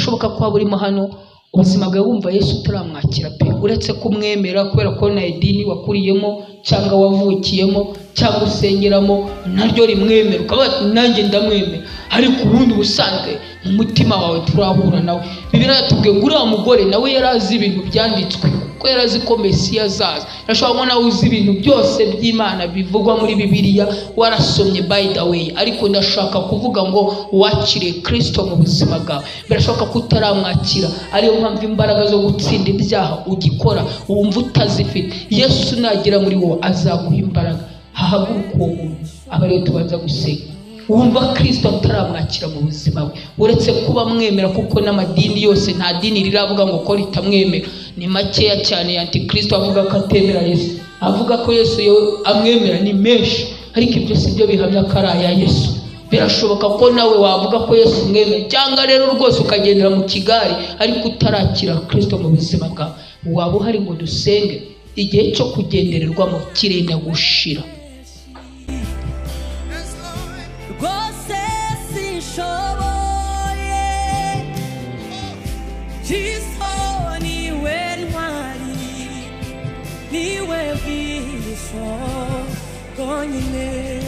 birashoboka ko burimo hano ubuzima bwawe wumva Yesu utaramwakira pe, uretse kumwemera kubera ko na idini wakuriyemo cyangwa wavukiyemo cyangwa usengeramo naryo rimwemera ukaba nanjye ndamwemera, ariko ubundi ubusanzwe mu mutima wawe turahura nawe. Bibiliya yatubwiye ngo uriya mugore nawe yarazi ibintu byanditswe ko yarazi ko Mesiya azaza. Urashobora nawe uzi ibintu byose by'Imana bivugwa muri Bibiliya warasomye by the way, ariko ndashaka kuvuga ngo wakire Kristo mu buzima bwawe. Birashoboka ko utaramwakira, ariyo mpamvu imbaraga zo gutsinda ibyaha ugikora wumva utazifite. Yesu nagira muri wowe azaguha imbaraga. Hahaguruka uwo muntu aba rero tubanza gusenga. Wumva Kristo ataramwakira mu buzima bwe, uretse kuba mwemera, kuko n'amadini yose nta dini riravuga ngo ko ritamwemera, ni makeya cyane. Antikristo avuga ko atemera Yesu, avuga ko Yesu amwemera ni menshi, ariko ibyo si byo bihamya ko ari aya Yesu. Birashoboka ko nawe wavuga ko Yesu umwemera, cyangwa rero rwose ukagendera mu kigari ariko utarakira Kristo mu buzima bwawe. Waba uhari ngo dusenge, igihe cyo kugendererwamo kirenda gushira. Going in there.